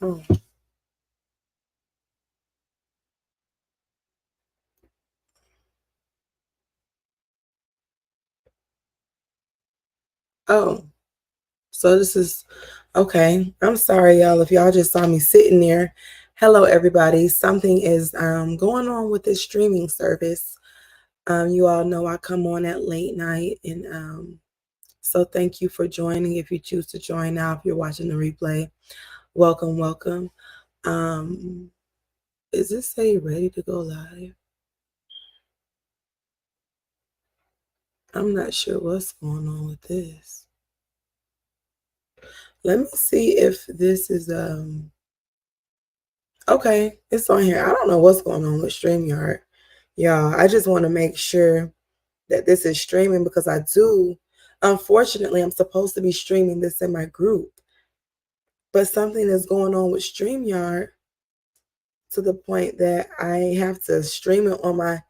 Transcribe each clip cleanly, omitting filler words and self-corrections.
Oh. Oh, so this is okay. I'm sorry, y'all, if y'all just saw me sitting there. Hello, everybody. Something is going on with this streaming service. You all know I come on at late night, and so thank you for joining. If you choose to join now, if you're watching the replay, welcome, welcome. Um, is this say ready to go live? I'm not sure what's going on with this. Let me see if this is okay, it's on here. I don't know what's going on with StreamYard. Y'all, I just want to make sure that this is streaming because I do. Unfortunately, I'm supposed to be streaming this in my group, but something is going on with StreamYard to the point that I have to stream it on my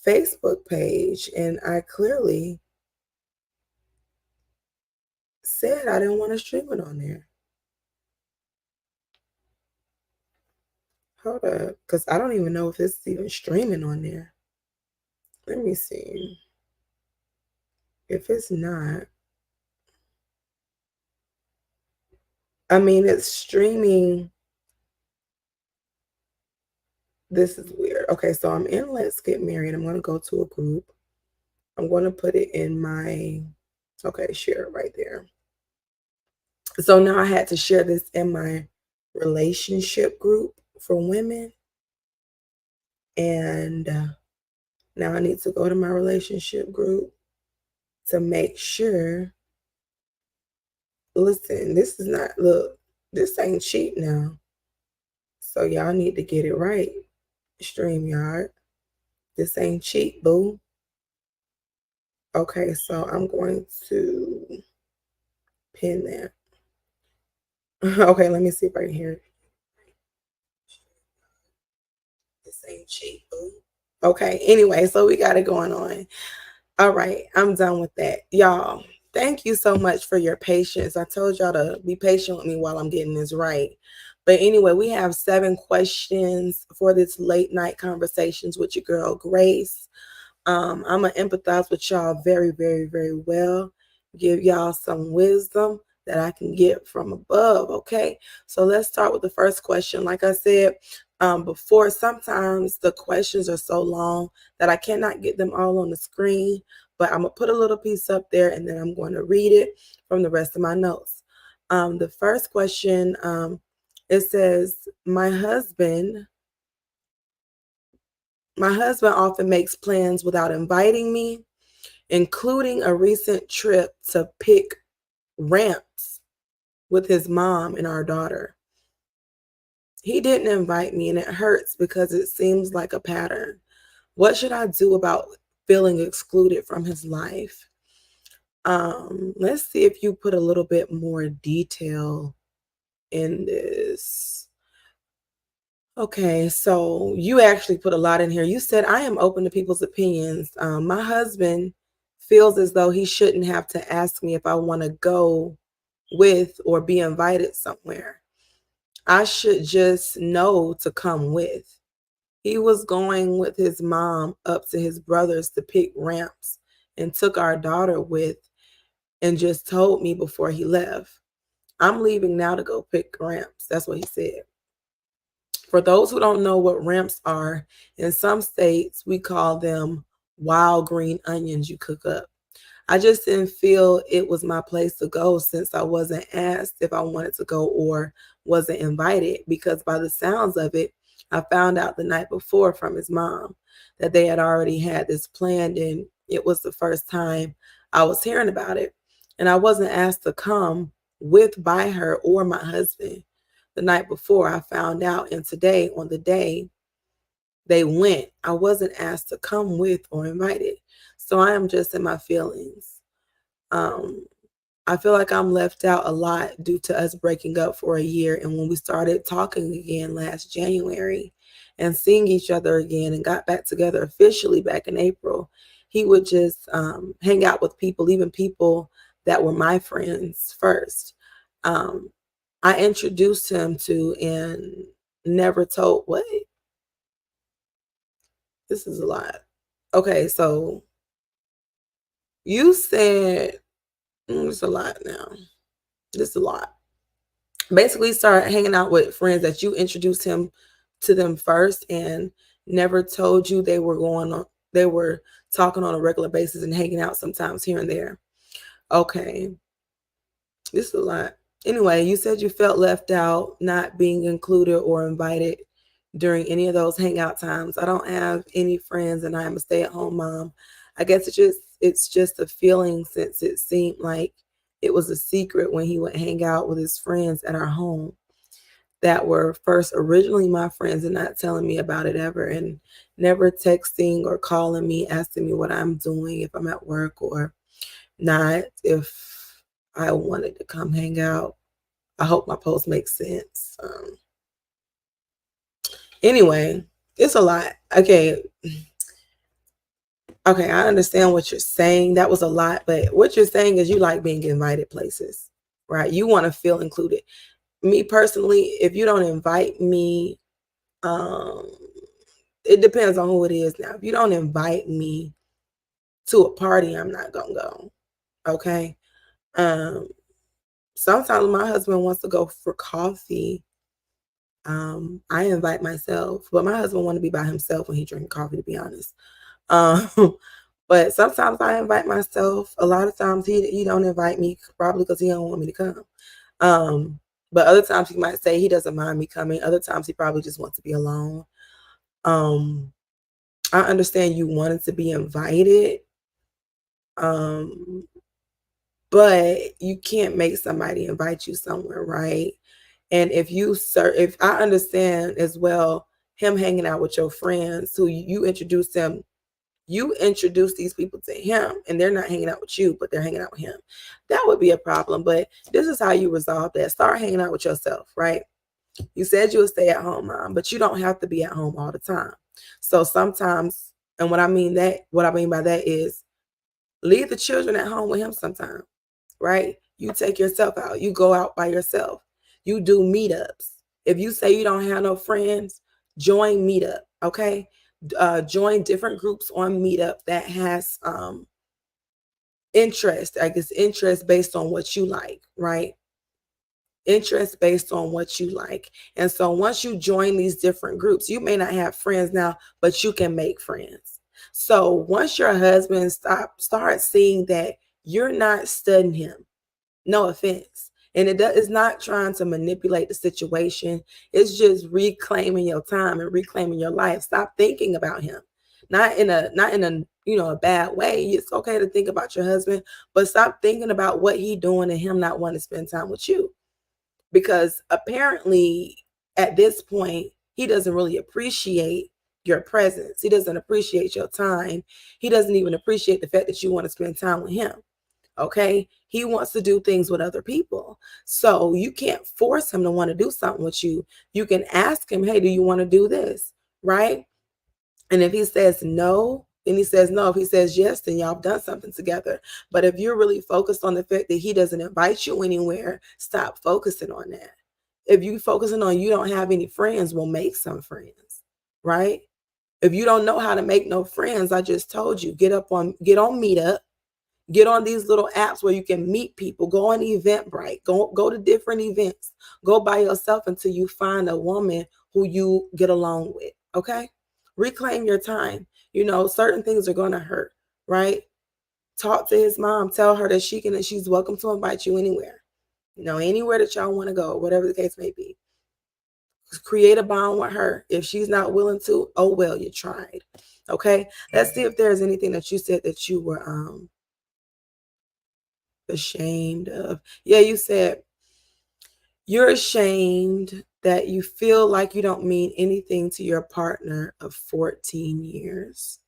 Facebook page, and I clearly said I didn't want to stream it on there. Hold up, because I don't even know if it's even streaming on there. Let me see. If it's not, I mean, it's streaming. This is weird. Okay, so I'm in Let's Get Married. I'm going to go to a group. I'm going to put it in my, okay, share it right there. So now I had to share this in my relationship group for women. And now I need to go to my relationship group to make sure. Listen, this is not, look, this ain't cheap now. So y'all need to get it right. StreamYard. This ain't cheap, boo. Okay, so I'm going to pin that. Okay, let me see if I can hear it. This ain't cheap, boo. Okay, anyway, so we got it going on. All right, I'm done with that. Y'all, thank you so much for your patience. I told y'all to be patient with me while I'm getting this right. But anyway, we have 7 questions for this late night conversations with your girl, Grace. I'm going to empathize with y'all very, very, very well. Give y'all some wisdom that I can get from above. Okay. So let's start with the first question. Like I said before, sometimes the questions are so long that I cannot get them all on the screen, but I'm going to put a little piece up there and then I'm going to read it from the rest of my notes. The first question, it says, my husband often makes plans without inviting me, including a recent trip to pick ramps with his mom and our daughter. He didn't invite me, and it hurts because it seems like a pattern. What should I do about feeling excluded from his life? Let's see if you put a little bit more detail in this. Okay, so you actually put a lot in here. You said, I am open to people's opinions. My husband feels as though he shouldn't have to ask me if I want to go with or be invited somewhere. I should just know to come with. He was going with his mom up to his brother's to pick ramps and took our daughter with and just told me before he left. I'm leaving now to go pick ramps. That's what he said. For those who don't know what ramps are, in some states we call them wild green onions you cook up. I just didn't feel it was my place to go since I wasn't asked if I wanted to go or wasn't invited, because by the sounds of it, I found out the night before from his mom that they had already had this planned, and it was the first time I was hearing about it. And I wasn't asked to come with by her or my husband. The night before I found out, and today on the day they went, I wasn't asked to come with or invited. So I am just in my feelings. Um, I feel like I'm left out a lot due to us breaking up for a year. And when we started talking again last January and seeing each other again and got back together officially back in April, he would just hang out with people, even people that were my friends first. Um, I introduced him to and never told what? This is a lot. Okay, so you said it's a lot now. This is a lot. Basically, start hanging out with friends that you introduced him to them first and never told you they were talking on a regular basis and hanging out sometimes here and there. Okay. This is a lot. Anyway, you said you felt left out, not being included or invited during any of those hangout times. I don't have any friends and I am a stay-at-home mom. I guess it's just a feeling since it seemed like it was a secret when he would hang out with his friends at our home that were first originally my friends and not telling me about it ever, and never texting or calling me asking me what I'm doing, if I'm at work or not, if I wanted to come hang out. I hope my post makes sense. Anyway, it's a lot. Okay, I understand what you're saying. That was a lot, but what you're saying is you like being invited places, right? You want to feel included. Me personally, if you don't invite me, um, it depends on who it is now. If you don't invite me to a party, I'm not gonna go. Okay. Um, Sometimes my husband wants to go for coffee. I invite myself, but my husband want to be by himself when he drink coffee, to be honest. Um, but sometimes I invite myself. A lot of times he don't invite me, probably because he don't want me to come. Um, but other times he might say he doesn't mind me coming. Other times he probably just wants to be alone. Um, I understand you wanted to be invited, um, but you can't make somebody invite you somewhere, right? And if I understand as well, him hanging out with your friends who you introduce these people to him and they're not hanging out with you, but they're hanging out with him. That would be a problem. But this is how you resolve that. Start hanging out with yourself, right? You said you would stay at home, mom, but you don't have to be at home all the time. So sometimes, and what I mean by that is leave the children at home with him sometime, right? You take yourself out. You go out by yourself. You do meetups. If you say you don't have no friends, join meetup, okay? Join different groups on meetup that has interest, I guess interest based on what you like, right? Interest based on what you like. And so once you join these different groups, you may not have friends now, but you can make friends. So once your husband start seeing that you're not studying him, no offense, and it's not trying to manipulate the situation, it's just reclaiming your time and reclaiming your life. Stop thinking about him, not in a a bad way. It's okay to think about your husband, but stop thinking about what he doing and him not wanting to spend time with you, because apparently at this point he doesn't really appreciate your presence. He doesn't appreciate your time. He doesn't even appreciate the fact that you want to spend time with him. Okay, he wants to do things with other people, so you can't force him to want to do something with you. You can ask him, hey, do you want to do this, right? And if he says no, then he says no. If he says yes, then y'all have done something together. But if you're really focused on the fact that he doesn't invite you anywhere, stop focusing on that. If you focusing on you don't have any friends, well, make some friends, right? If you don't know how to make no friends, I just told you, get on Meetup, get on these little apps where you can meet people, go on Eventbrite, go to different events, go by yourself until you find a woman who you get along with. Okay, reclaim your time. Certain things are going to hurt, right? Talk to his mom, tell her that she's welcome to invite you anywhere, anywhere that y'all want to go, whatever the case may be. Create a bond with her. If she's not willing to, oh well, you tried. Okay, let's see if there's anything that you said that you were ashamed of. Yeah, you said you're ashamed that you feel like you don't mean anything to your partner of 14 years.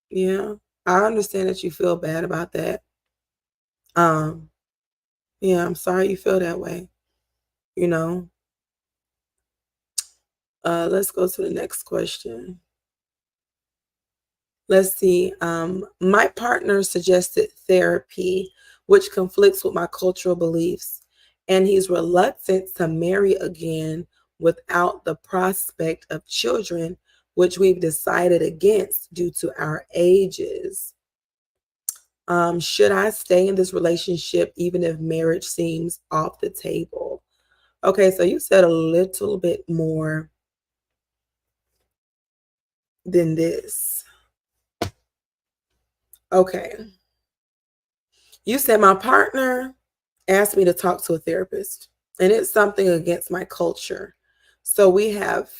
Yeah, I understand that you feel bad about that. Um, yeah, I'm sorry you feel that way. You know, let's go to the next question. Let's see. My partner suggested therapy, which conflicts with my cultural beliefs. and he's reluctant to marry again without the prospect of children, which we've decided against due to our ages. Should I stay in this relationship even if marriage seems off the table? Okay, so you said a little bit more than this. Okay. You said my partner asked me to talk to a therapist, and it's something against my culture. So we have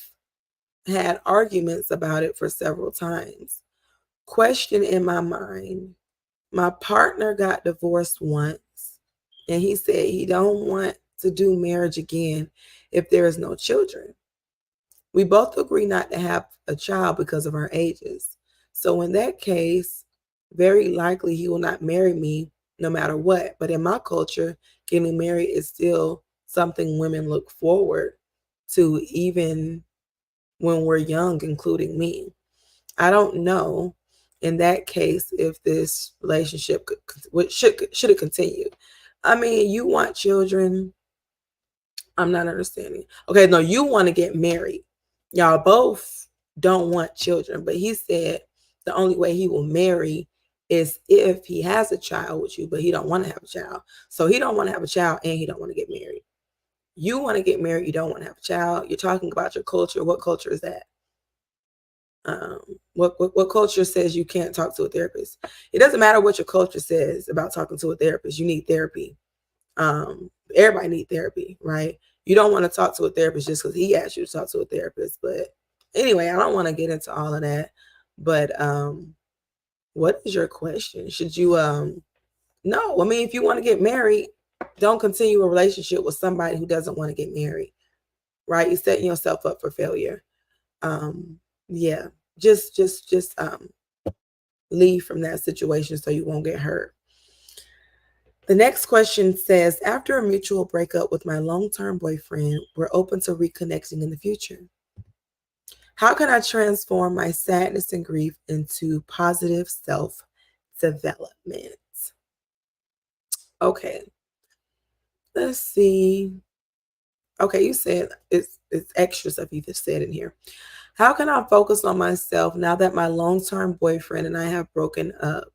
had arguments about it for several times. Question in my mind, my partner got divorced once, and he said he don't want to do marriage again if there is no children. We both agree not to have a child because of our ages. So in that case, very likely he will not marry me no matter what. But in my culture, getting married is still something women look forward to, even when we're young, including me. I don't know in that case if this relationship should it continue. I mean, you want children. I'm not understanding. Okay, no, you want to get married. Y'all both don't want children, but he said the only way he will marry is if he has a child with you, but he don't want to have a child. So he don't want to have a child and he don't want to get married. You want to get married, you don't want to have a child. You're talking about your culture. What culture is that? What culture says you can't talk to a therapist? It doesn't matter what your culture says about talking to a therapist. You need therapy. Everybody need therapy, right? You don't want to talk to a therapist just because he asked you to talk to a therapist. But anyway, I don't want to get into all of that. But what is your question? Should you no, I mean, if you want to get married, don't continue a relationship with somebody who doesn't want to get married, right? You're setting yourself up for failure. Yeah, just leave from that situation so you won't get hurt. The next question says, after a mutual breakup with my long-term boyfriend, we're open to reconnecting in the future. How can I transform my sadness and grief into positive self-development? Okay, let's see. Okay, you said it's extra stuff you just said in here. How can I focus on myself now that my long-term boyfriend and I have broken up?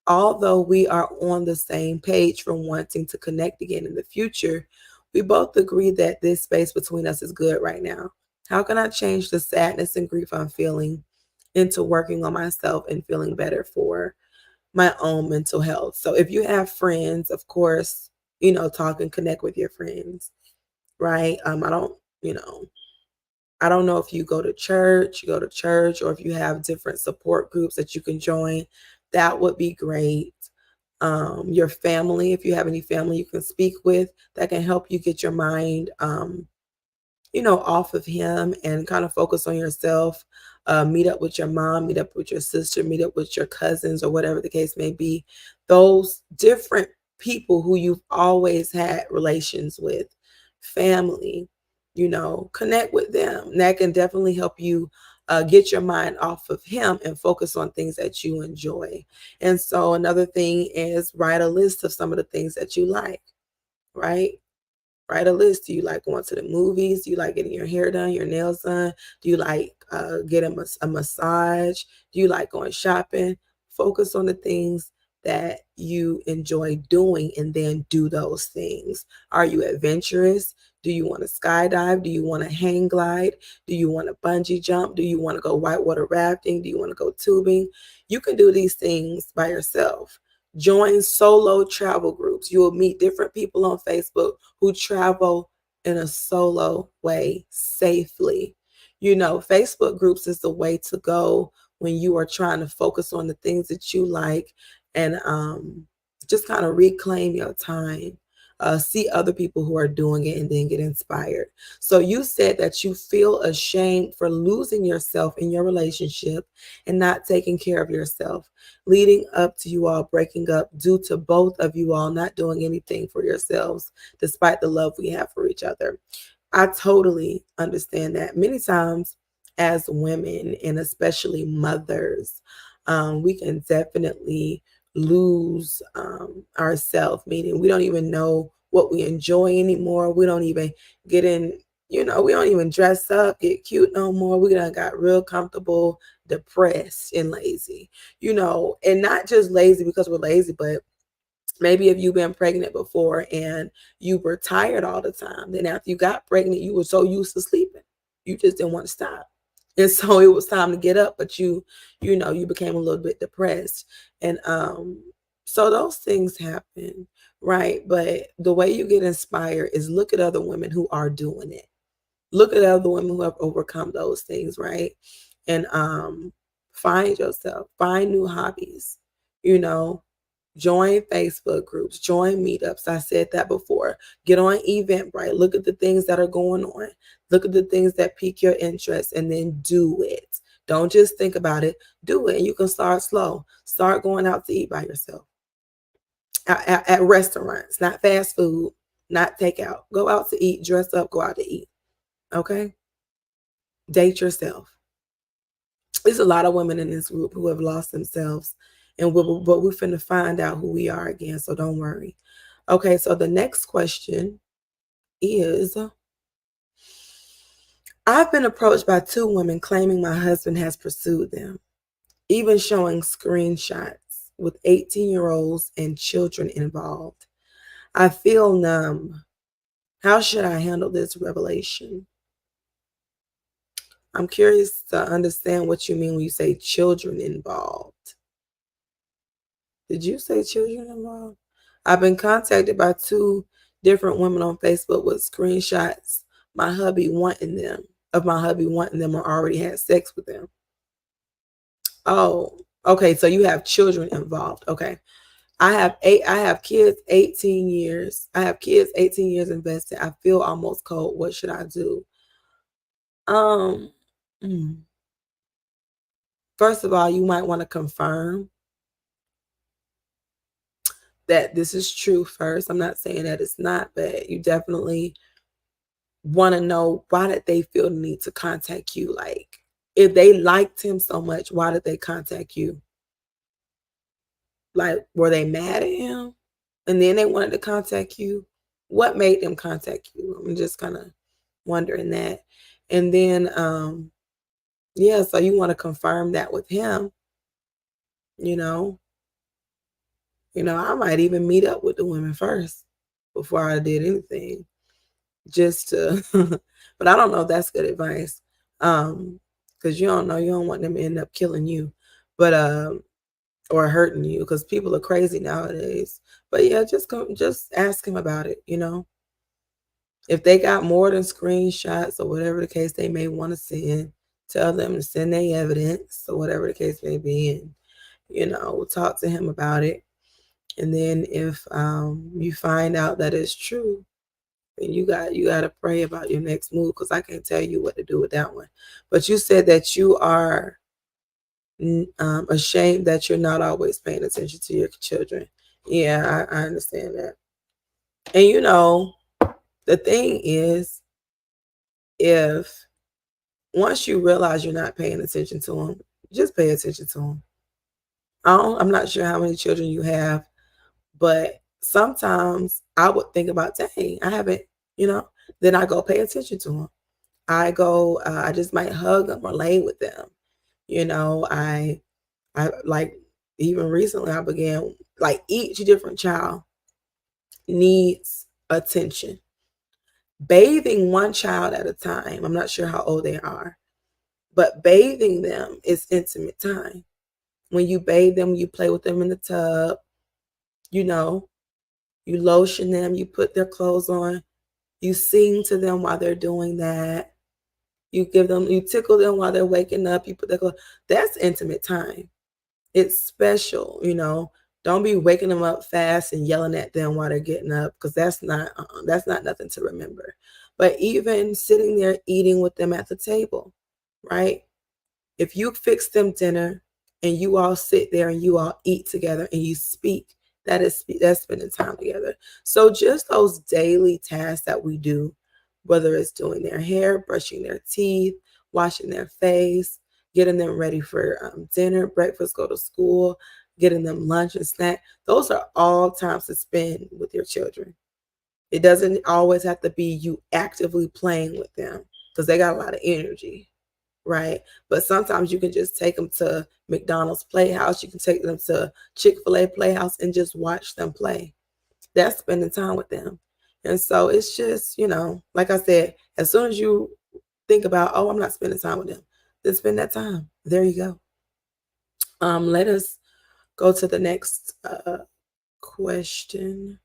Although we are on the same page for wanting to connect again in the future, we both agree that this space between us is good right now. How can I change the sadness and grief I'm feeling into working on myself and feeling better for my own mental health? So if you have friends, of course, talk and connect with your friends, right? I don't know if you go to church, or if you have different support groups that you can join. That would be great. Your family, if you have any family you can speak with, that can help you get your mind, off of him and kind of focus on yourself. Meet up with your mom, meet up with your sister, meet up with your cousins, or whatever the case may be. Those different people who you've always had relations with, family, connect with them. That can definitely help you get your mind off of him and focus on things that you enjoy. And so another thing is write a list of some of the things that you like, right? Write a list. Do you like going to the movies? Do you like getting your hair done, your nails done? Do you like getting a massage? Do you like going shopping? Focus on the things that you enjoy doing and then do those things. Are you adventurous? Do you want to skydive? Do you want to hang glide? Do you want to bungee jump? Do you want to go whitewater rafting? Do you want to go tubing? You can do these things by yourself. Join solo travel groups. You will meet different people on Facebook who travel in a solo way safely. Facebook groups is the way to go when you are trying to focus on the things that you like and just kind of reclaim your time. See other people who are doing it and then get inspired. So you said that you feel ashamed for losing yourself in your relationship and not taking care of yourself, leading up to you all breaking up due to both of you all not doing anything for yourselves, despite the love we have for each other. I totally understand that. Many times as women, and especially mothers, we can definitely lose ourselves, meaning we don't even know what we enjoy anymore. We don't even get in, we don't even dress up, get cute no more. We done got real comfortable, depressed, and lazy, and not just lazy because we're lazy, but maybe if you've been pregnant before and you were tired all the time, then after you got pregnant, you were so used to sleeping, you just didn't want to stop. And so it was time to get up, but you became a little bit depressed. And so those things happen, right? But the way you get inspired is look at other women who are doing it. Look at other women who have overcome those things, right? And find yourself, find new hobbies, you know, join Facebook groups, join meetups. I said that before. Get on Eventbrite. Look at the things that are going on. Look at the things that pique your interest and then do it. Don't just think about it. Do it. And you can start slow. Start going out to eat by yourself at restaurants, not fast food, not takeout. Go out to eat, dress up, go out to eat. Okay? Date yourself. There's a lot of women in this group who have lost themselves, but we're finna find out who we are again, so don't worry. Okay, so the next question is, I've been approached by 2 women claiming my husband has pursued them, even showing screenshots with 18-year-olds and children involved. I feel numb. How should I handle this revelation? I'm curious to understand what you mean when you say children involved. Did you say children involved? I've been contacted by 2 different women on Facebook with screenshots my hubby wanting them or already had sex with them. Oh, okay. So you have children involved. Okay. I have kids 18 years. I have kids 18 years invested. I feel almost cold. What should I do? First of all, you might want to confirm that this is true first. I'm not saying that it's not, but you definitely want to know, why did they feel the need to contact you? Like, if they liked him so much, why did they contact you? Like, were they mad at him and then they wanted to contact you? What made them contact you? I'm just kind of wondering that. And then, yeah, so you want to confirm that with him, you know. I might even meet up with the women first before I did anything, just to, but I don't know if that's good advice. Because you don't know, you don't want them to end up killing you, but or hurting you, because people are crazy nowadays. But yeah, just ask him about it. If they got more than screenshots or whatever the case they may want to send, tell them to send their evidence or whatever the case may be, and we'll talk to him about it. And then if you find out that it's true, then you got to pray about your next move, because I can't tell you what to do with that one. But you said that you are ashamed that you're not always paying attention to your children. Yeah, I understand that. And the thing is, if once you realize you're not paying attention to them, just pay attention to them. I'm not sure how many children you have, but sometimes I would think about, dang, I haven't, then I go pay attention to them. I just might hug them or lay with them. I like, even recently I began, like, each different child needs attention. Bathing one child at a time, I'm not sure how old they are, but bathing them is intimate time. When you bathe them, you play with them in the tub, you lotion them, you put their clothes on, you sing to them while they're doing that. You tickle them while they're waking up, you put their clothes. That's intimate time. It's special, Don't be waking them up fast and yelling at them while they're getting up, because that's not nothing to remember. But even sitting there eating with them at the table, right? If you fix them dinner and you all sit there and you all eat together and you speak, that's spending time together. So just those daily tasks that we do, whether it's doing their hair, brushing their teeth, washing their face, getting them ready for dinner, breakfast, go to school, getting them lunch and snack, those are all times to spend with your children. It doesn't always have to be you actively playing with them because they got a lot of energy, right? But sometimes you can just take them to McDonald's Playhouse. You can take them to Chick-fil-A Playhouse and just watch them play. That's spending time with them. And so it's just, like I said, as soon as you think about, oh, I'm not spending time with them, then spend that time. There you go. Let us go to the next question.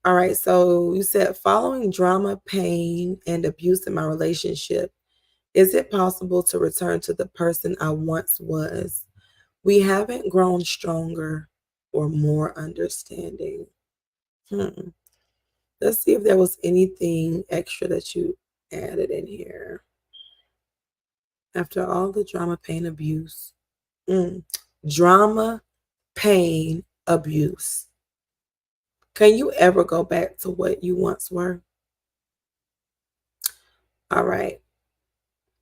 All right, so you said, following drama, pain, and abuse in my relationship, is it possible to return to the person I once was? We haven't grown stronger or more understanding. Let's see if there was anything extra that you added in here. After all the drama, pain, abuse. Drama, pain, abuse. Can you ever go back to what you once were? All right.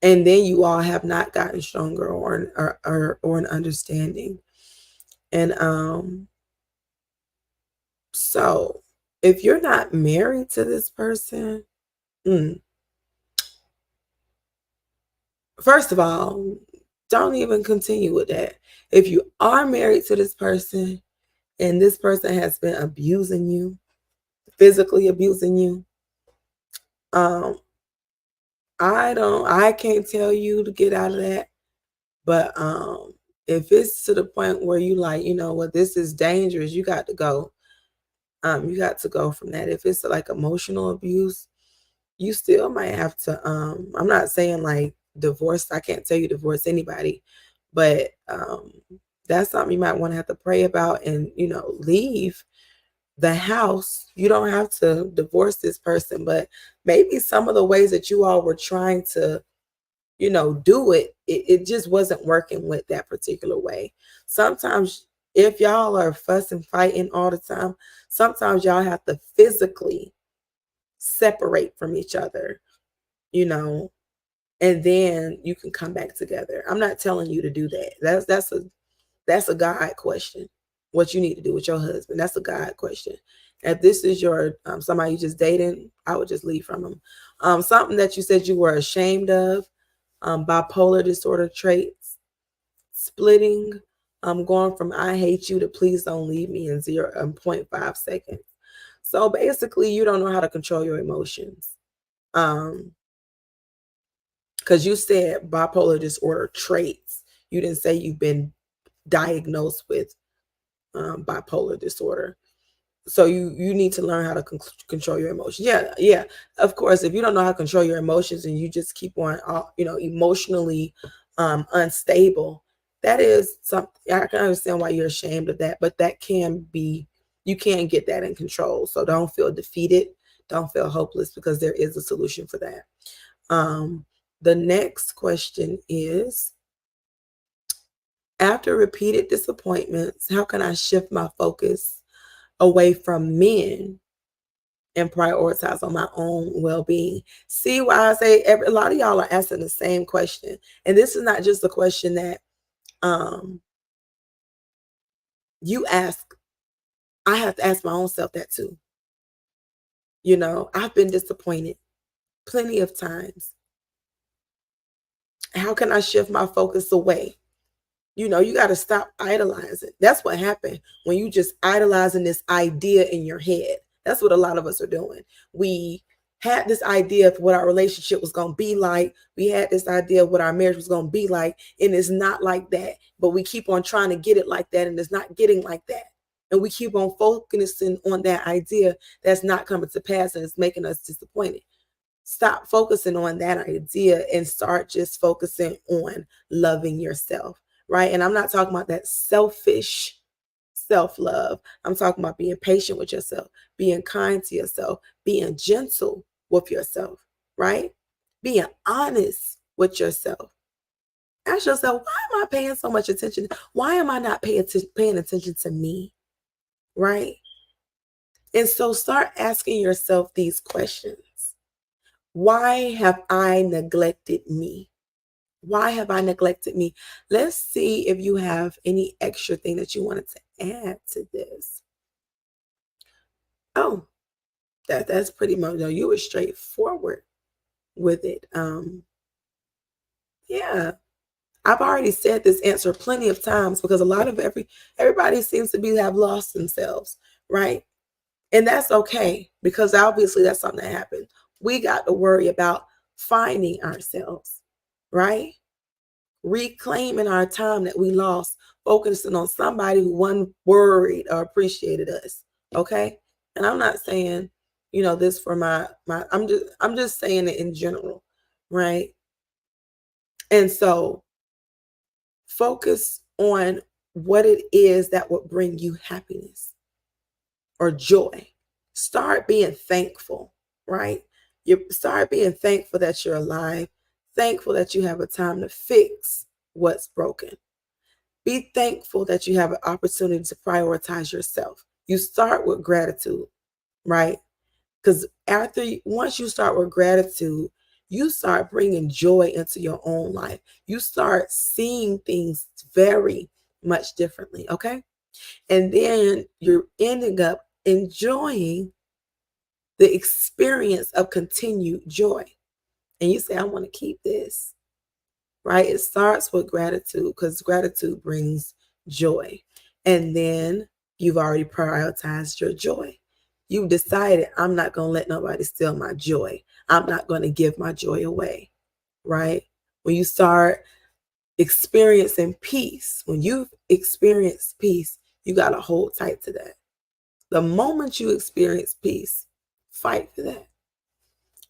And then you all have not gotten stronger or an understanding. And so if you're not married to this person, first of all, don't even continue with that. If you are married to this person and this person has been abusing you, physically abusing you, I can't tell you to get out of that. But if it's to the point where you like, you know what, this is dangerous, you got to go. You got to go from that. If it's like emotional abuse, you still might have to, I'm not saying like divorce. I can't tell you divorce anybody, but that's something you might want to have to pray about and, leave the house. You don't have to divorce this person, but maybe some of the ways that you all were trying to, do it just wasn't working with that particular way. Sometimes if y'all are fussing, fighting all the time, sometimes y'all have to physically separate from each other, and then you can come back together. I'm not telling you to do that. That's a God question. What you need to do with your husband, that's a God question. If this is your somebody you just dating, I would just leave from them. Something that you said you were ashamed of, bipolar disorder traits, splitting, going from I hate you to please don't leave me in 0.5 seconds. So basically, you don't know how to control your emotions. Because you said bipolar disorder traits. You didn't say you've been diagnosed with bipolar disorder. So you need to learn how to control your emotions. Yeah. Of course, if you don't know how to control your emotions and you just keep on, emotionally unstable, that is something. I can understand why you're ashamed of that, but that can be, you can get that in control. So don't feel defeated. Don't feel hopeless, because there is a solution for that. The next question is, after repeated disappointments, how can I shift my focus away from men and prioritize on my own well-being? See why I say a lot of y'all are asking the same question. And this is not just a question that you ask. I have to ask my own self that too. I've been disappointed plenty of times. How can I shift my focus away? You got to stop idolizing. That's what happened when you just idolizing this idea in your head. That's what a lot of us are doing. We had this idea of what our relationship was going to be like. We had this idea of what our marriage was going to be like, and it's not like that. But we keep on trying to get it like that, and it's not getting like that. And we keep on focusing on that idea that's not coming to pass, and it's making us disappointed. Stop focusing on that idea and start just focusing on loving yourself, right? And I'm not talking about that selfish self-love. I'm talking about being patient with yourself, being kind to yourself, being gentle with yourself, right? Being honest with yourself. Ask yourself, why am I paying so much attention? Why am I not paying attention to me, right? And so start asking yourself these questions. Why have I neglected me? Why have I neglected me? Let's see if you have any extra thing that you wanted to add to this. Oh, That's pretty much, you were straightforward with it. Yeah. I've already said this answer plenty of times because a lot of everybody seems to have lost themselves, right? And that's okay because obviously that's something that happened. We got to worry about finding ourselves, right? Reclaiming our time that we lost, focusing on somebody who wasn't worried or appreciated us. Okay. And I'm not saying, this for my I'm just saying it in general, right? And so focus on what it is that would bring you happiness or joy. Start being thankful, right? You start being thankful that you're alive, thankful that you have a time to fix what's broken. Be thankful that you have an opportunity to prioritize yourself. You start with gratitude, right? Because once you start with gratitude, you start bringing joy into your own life. You start seeing things very much differently, okay? And then you're ending up enjoying the experience of continued joy. And you say, I want to keep this, right? It starts with gratitude because gratitude brings joy. And then you've already prioritized your joy. You've decided, I'm not going to let nobody steal my joy. I'm not going to give my joy away, right? When you start experiencing peace, when you've experienced peace, you got to hold tight to that. The moment you experience peace, fight for that.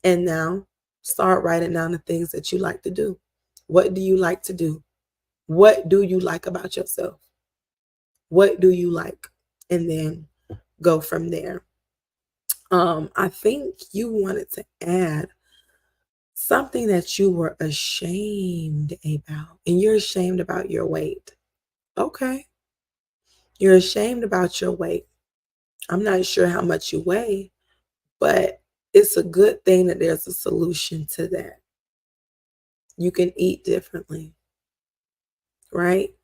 And now start writing down the things that you like to do. What do you like to do? What do you like about yourself? What do you like? And then go from there. I think you wanted to add something that you were ashamed about, and you're ashamed about your weight. Okay. You're ashamed about your weight. I'm not sure how much you weigh, but it's a good thing that there's a solution to that. You can eat differently, right?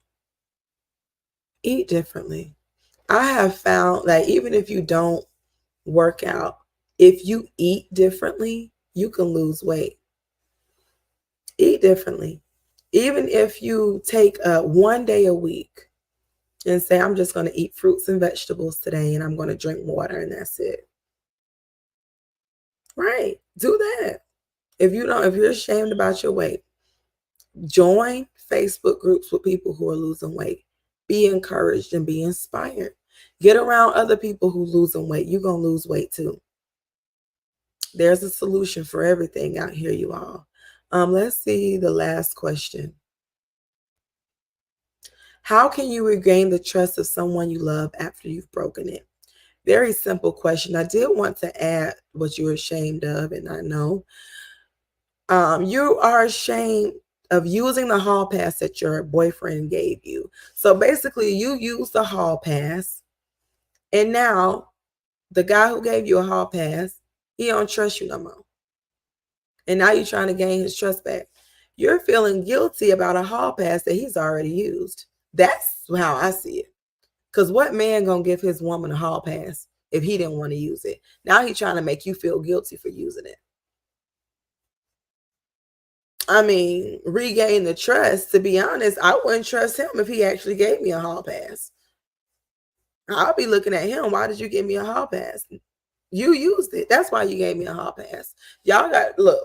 Eat differently. I have found that even if you don't work out, if you eat differently, you can lose weight. Eat differently. Even if you take 1 day a week and say, I'm just going to eat fruits and vegetables today and I'm going to drink water and that's it. Right. Do that. If you're ashamed about your weight, join Facebook groups with people who are losing weight. Be encouraged and be inspired. Get around other people who losing weight. You're going to lose weight too. There's a solution for everything out here, you all. Let's see the last question. How can you regain the trust of someone you love after you've broken it? Very simple question. I did want to add what you're ashamed of, and I know you are ashamed of using the hall pass that your boyfriend gave you. So basically, you used the hall pass, and now the guy who gave you a hall pass, he don't trust you no more. And now you're trying to gain his trust back. You're feeling guilty about a hall pass that he's already used. That's how I see it. Because what man gonna give his woman a hall pass if he didn't want to use it? Now he's trying to make you feel guilty for using it. I mean, regain the trust. To be honest, I wouldn't trust him if he actually gave me a hall pass. I'll be looking at him. Why did you give me a hall pass? You used it. That's why you gave me a hall pass. Y'all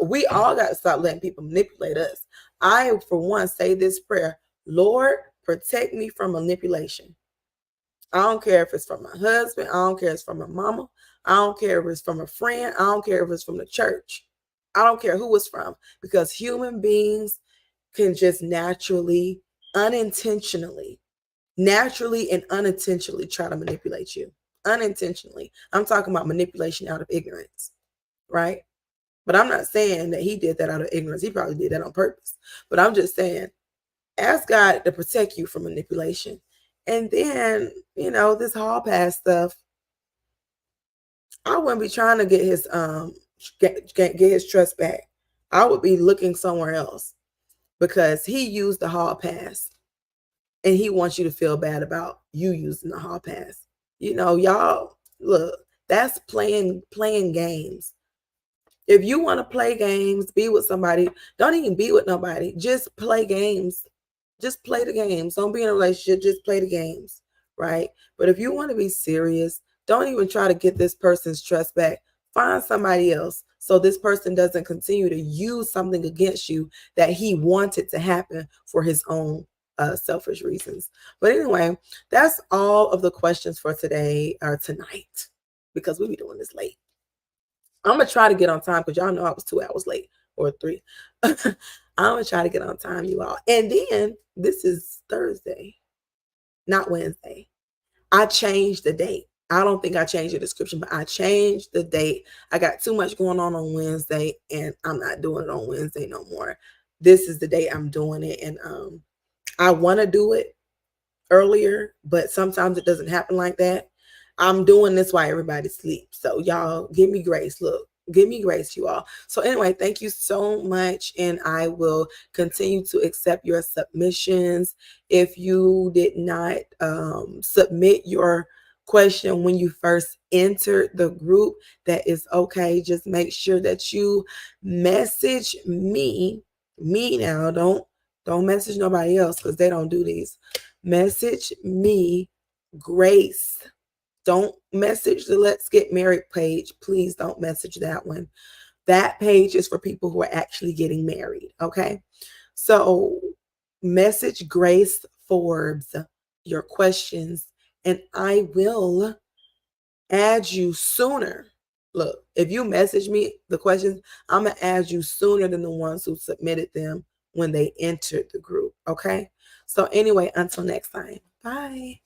we all got to stop letting people manipulate us. I, for one, say this prayer: Lord, protect me from manipulation. I don't care if it's from my husband. I don't care if it's from my mama. I don't care if it's from a friend. I don't care if it's from the church. I don't care who it's from, because human beings can just naturally and unintentionally try to manipulate you. Unintentionally. I'm talking about manipulation out of ignorance, right? But I'm not saying that he did that out of ignorance. He probably did that on purpose. But I'm just saying, ask God to protect you from manipulation. And then, this hall pass stuff, I wouldn't be trying to get his get his trust back. I would be looking somewhere else, because he used the hall pass and he wants you to feel bad about you using the hall pass. Y'all, look, That's playing games. If you want to play games, be with somebody. Don't even be with nobody. Just play games. Just play the games. Don't be in a relationship. Just play the games, right? But if you want to be serious, don't even try to get this person's trust back. Find somebody else so this person doesn't continue to use something against you that he wanted to happen for his own selfish reasons. But anyway, that's all of the questions for today or tonight, because we be doing this late. I'm gonna try to get on time because y'all know I was 2 hours late or 3. I'm gonna try to get on time, you all. And then this is Thursday, not Wednesday. I changed the date. I don't think I changed the description, but I changed the date. I got too much going on Wednesday, and I'm not doing it on Wednesday no more. This is the day I'm doing it, and I want to do it earlier, but sometimes it doesn't happen like that. I'm doing this while everybody sleeps. So y'all give me grace. Look, give me grace, you all. So anyway, thank you so much. And I will continue to accept your submissions. If you did not submit your question when you first entered the group, that is okay. Just make sure that you message me now. Don't message nobody else because they don't do these. Message me, Grace. Don't message the Let's Get Married page. Please don't message that one. That page is for people who are actually getting married, okay? So message Grace Forbes your questions, and I will add you sooner. Look, if you message me the questions, I'm going to add you sooner than the ones who submitted them when they entered the group, okay? So anyway, until next time, bye.